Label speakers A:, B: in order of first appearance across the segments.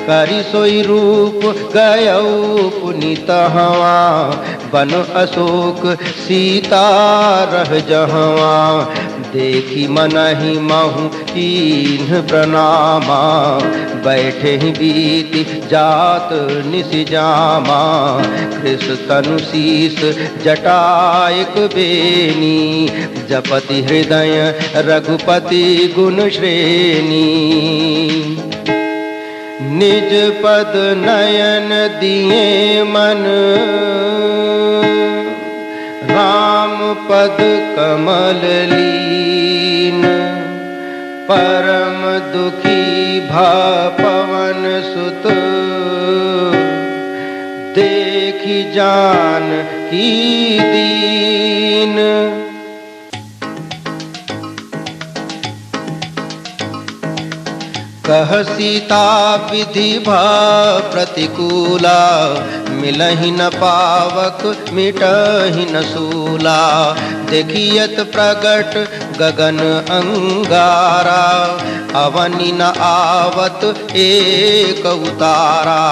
A: करि सोई रूप गयौ पुनीत हवा, बन अशोक सीता रह जहवा। देखी मनहि महु कीन्ह प्रणामा, बैठे ही बीति जात निसिजामा। कृष तनु शीस जटायक बेनी, जपति हृदय रघुपति गुण श्रेणी। निज पद नयन दिए मन, राम पद कमल लीन। परम दुखी भा पवन सुत, देखी जान की दीन। कह सीता विधि भा प्रतिकूला, मिलहि न पावक मिटहि न सूला। देखियत प्रगट गगन अंगारा, अवनि न आवत एक उतारा।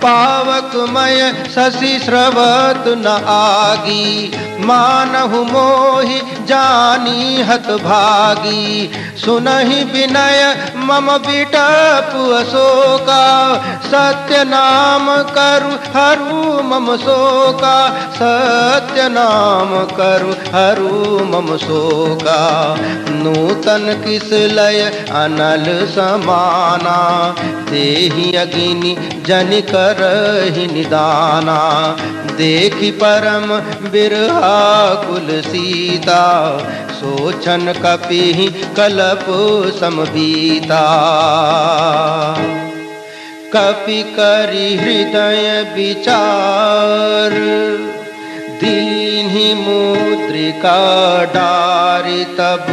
A: पावकमय शशि स्रवत न आगी, मानहु मोहि जानी हत भागी। सुनहि विनय मम बिटप अशोका, सत्य नाम करु हरू मम शोका। सत्य नाम करु हरू मम शोका। नूतन किस लय अनल समाना, देहि अगिनि जनि करहि निदाना। देखि परम बिरहा कुल सीता, सोचन कपि कलप समबीता। कपि करि हृदय विचार, दीन्हि मुद्रिका डारि। तब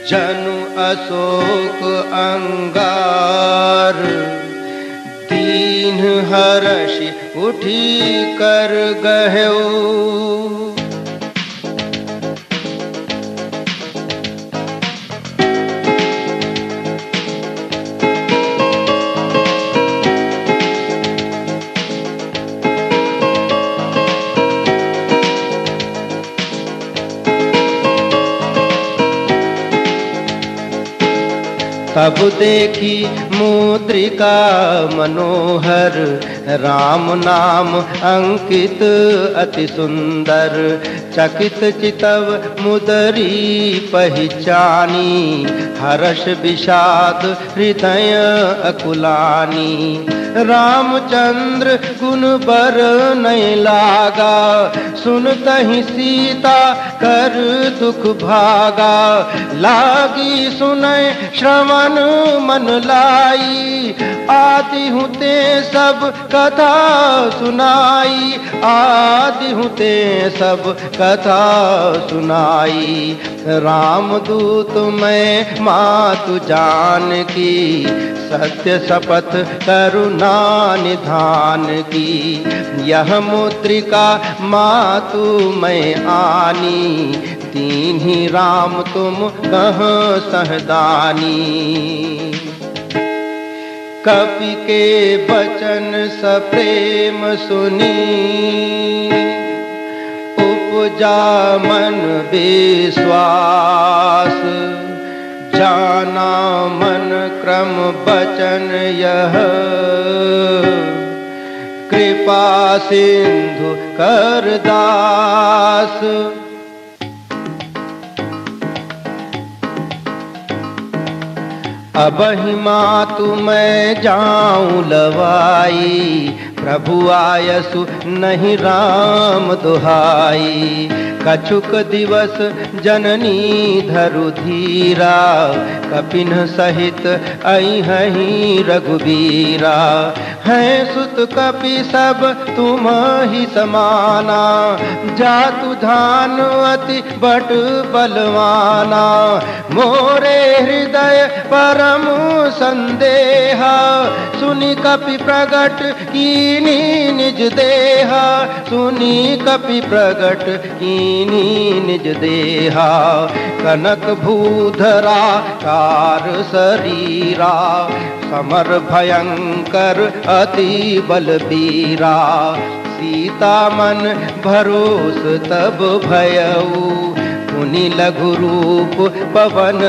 A: जनु अशोक अंगार, दीन हर्षि उठी कर गह्यो। तब देखी मुद्रिका मनोहर, राम नाम अंकित अति सुंदर। चकित चितव मुदरी पहचानी, हर्ष विषाद हृदय अकुलानी। रामचंद्र गुण बरनय लागा, सुनतहि सीता कर दुख भागा। लागी सुनय श्रवण मन लाई, आदि हुते सब कथा सुनाई। आदि हुते सब कथा सुनाई। रामदूत मैं मातु जानकी, सत्य शपथ करुणा निधान की। यह मुद्रिका मातु मैं आनी, दीन्हि राम तुम कहाँ सहदानी। कपि के बचन सप्रेम सुनी, उपजा मन विश्वास। जाना मन क्रम बचन यह, कृपा सिंधु कर दास। अबहि मातु मैं जाऊं लवाई, प्रभु आयसु नहीं राम दुहाई। कछुक दिवस जननी धरु धीरा, कपिन सहित अइहहि रघुबीरा। हैं सुत कपि सब तुम ही समाना, जातु धान अति बट बलवाना। मोरे हृदय परम संदेहा, सुनि कपि प्रगट कीनी निज देहा। सुनि कपि प्रगट की कीनी निज देहा, कनक भूधरा कार शरीरा, समर भयंकर अति बलबीरा, सीता मन भरोस तब भयऊ, मुनि लघु रूप पवन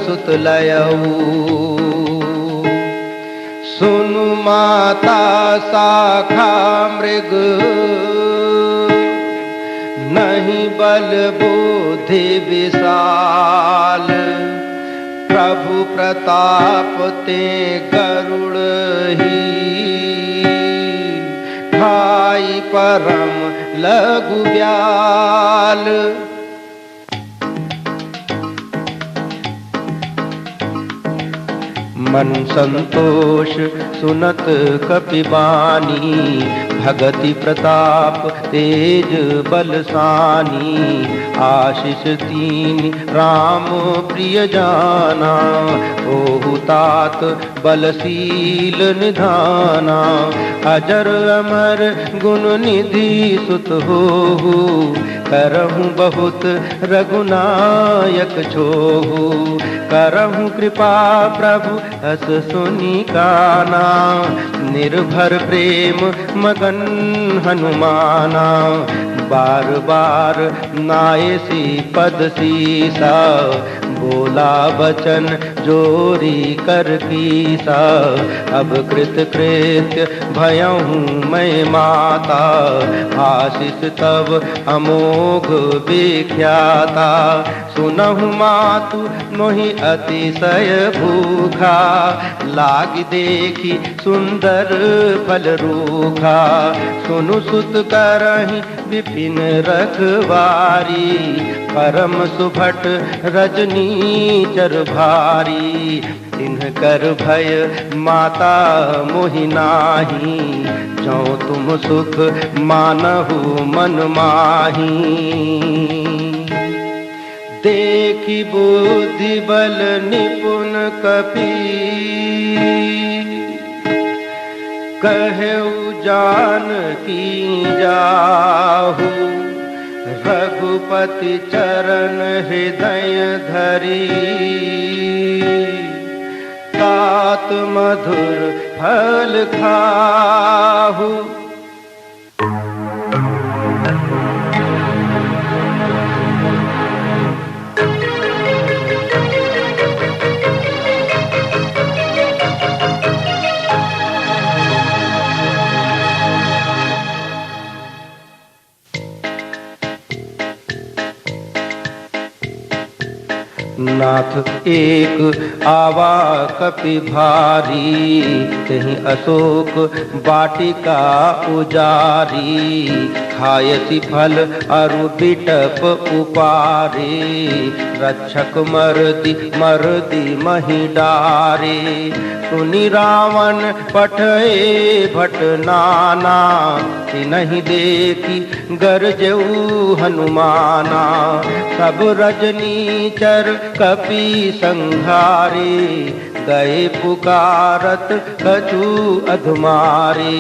A: सुत लयऊ। सुनु माता शाखा मृग, नहीं बल बुद्धि विशाल, प्रभु प्रताप ते गरुड़ ही, भाई परम लघु ब्याल। मन संतोष सुनत कपिबानी, भगति प्रताप तेज बलसानी, आशीष तीन राम प्रिय जाना, ओहु तात बलशील निधाना, अजर अमर गुण निधि सुत होहु, करहु बहुत रघुनायक छोहु, करहु कृपा प्रभु अस सुनि काना, निर्भर प्रेम मगन हनुमाना, बार बार नायसी पद सीसा, बोला वचन जोरी कर कीसा, अब कृत कृत्य भयहूँ मैं माता, आशीष तब अमोघ विख्याता, सुनहु मातु मोहि अतिशय भूखा, लाग देखी सुंदर फल रूखा, सुनु सुत करहि विपिन रखवारी, परम सुभट रजनीचर भारी, तिनकर भय माता मोहि नाहि, जो तुम सुख मानहु मन माही। देखी बुद्धि बल निपुण कपि, कहऊ जानकी जाहु, रघुपति चरण हृदय धरी, तात मधुर फल खाहु। नाथ एक आवा कपि भारी, कहीं अशोक वाटिका उजारी, खायसी फल अरु बिटप उपारे, रक्षक मर्दी मही डारे, सुनि रावण पठए भट नाना, नहीं देखी गरजऊ हनुमाना, सब रजनीचर कपि संघारे, गए पुकारत कछु अधुमारे,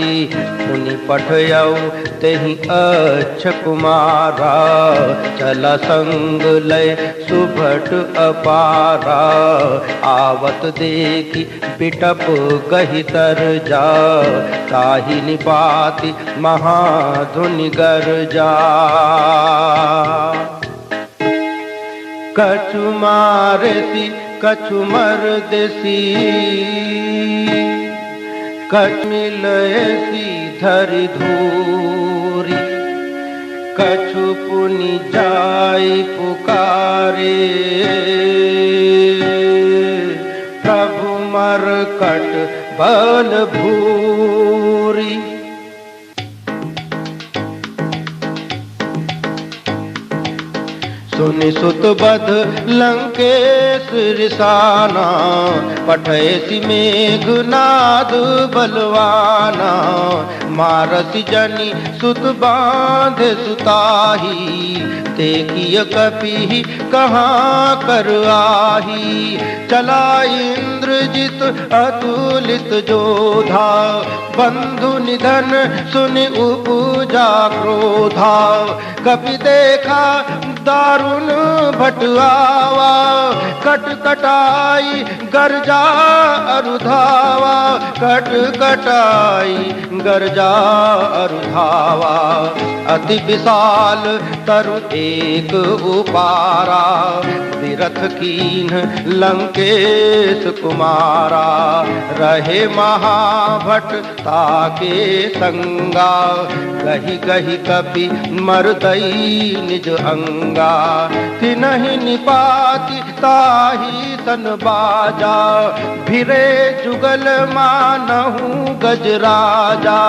A: मुनि पठयऊ तेहि अच्छ कुमारा, चला संग लय सुभट अपारा, आवत देखी बिटप गहि तर जा, ताहि निपाति महाधुनि गर्जा, कछु मारसी कछु मरदेसी, कछु मिलयसी धरि धूरी, कछु पुनि जाई पुकारे, प्रभु मरकट बल भूरी। सुनि सुत बध लंकेश रिसाना, पठयसि मेघनाद बलवाना। मारसि जनि सुत बांधे सुताही, ते किय कपि कहाँ कर आही। चला इंद्रजित अतुलित जोधा, बंधु निधन सुनि उपजा क्रोधा। कपि देखा दारुण भट आवा, कट कटाई गर्जा अरुधावा। कट कटाई गर्जा अरुधावा। अति विशाल तरु एक उपारा, विरथ कीन लंकेश कुमारा। रहे महाभट ताके संगा, गही गही कपि मरदई निज अंगा। तिनहि निपाति ताही तन बाजा, भिरे जुगल मानहु गजराजा।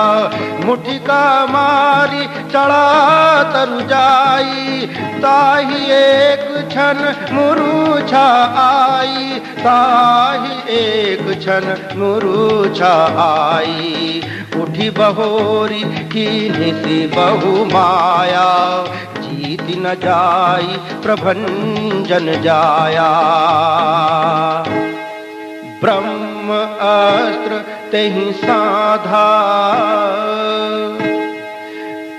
A: मुठिका मारी चढ़ा तरु जाई, ताही एक क्षण मुरुछा आई। ताही एक क्षण मुरुछा आई। उठी बहोरी कीन्हि बहु माया, जीत न जाई प्रभंजन जाया। ब्रह्म अस्त्र तेहि साधा,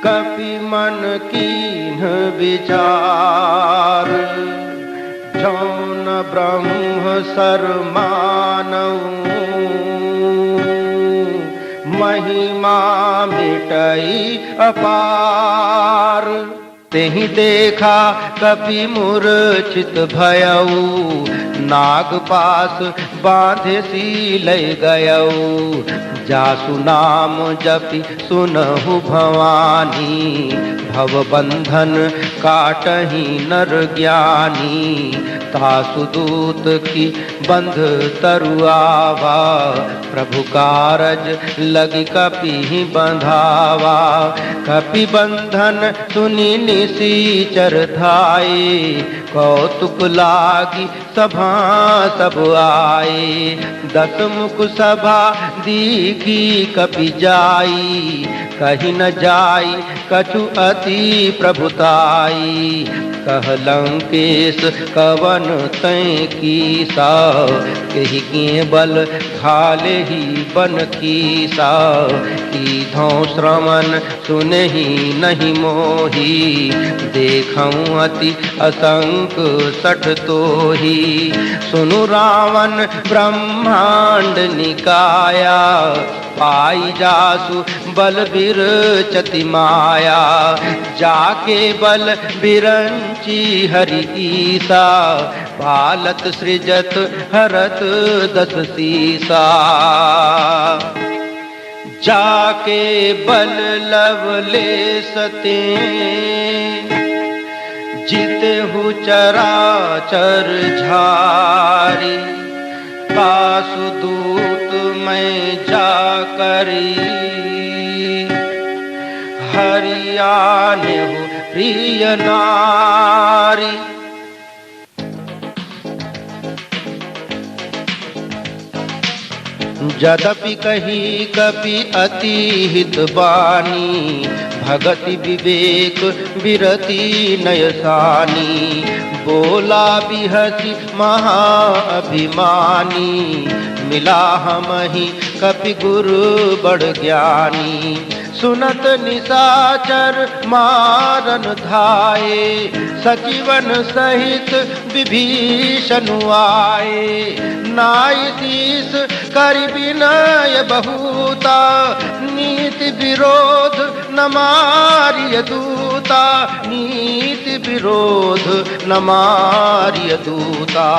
A: कपि मन कीन्ह विचार। जौन ब्रह्म सर मानऊ, महिमा मिटई अपार। तेहि देखा कपि मूर्छित भयऊ, नाग पास बांधे सी लय गयऊ। जासु नाम जपि सुनहु भवानी, भव बंधन काटहि नर ज्ञानी। तासु दूत की बंध तरुआवा, प्रभु कारज लगी कपि बंधावा। कपि बंधन सुनि निसीचर धाये, कौतुक लागी सभा सब आए। दस मुख सभा दीखी कपि जाई, कहीं न जाई कछु अति प्रभुताई। कह लंकेश कवन तै कीसा, कही के बल घाले ही बन कीसा। कीधौ श्रवण सुनहि नहीं मोही, देखऊं अति असंक सठ तोही। सुनु रावण ब्रह्मांड निकाया, पाई जासु बल बिरचति माया। जाके बल बिरंची हरि ईसा, पालत सृजत हरत दस सीसा। जाके बल लवले सते, जितहु चराचर झारी। तासु दूत मैं जाकरी, हरियाणहु प्रिय नारी। यद्यपि कही कपि अति हित बानी, भगति विवेक विरति नयसानी। बोला बिहसी महाअभिमानी, मिला हमहि कपि गुरु बड़ ज्ञानी। सुनत निशाचर मारन धाये, सजीवन सहित विभीषण आए। नाई शीस करि विनय बहुता, नीति विरोध न मारिय दूता। नीति विरोध न मारिय दूता।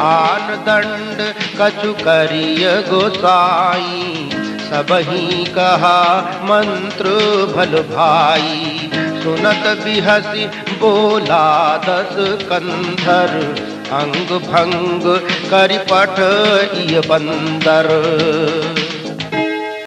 A: आन दंड कछु करिय गोसाई, सबही कहा मंत्र भल भाई। सुनत बिहसी बोला दस कंधर, अंग भंग करि पठ इय बंदर।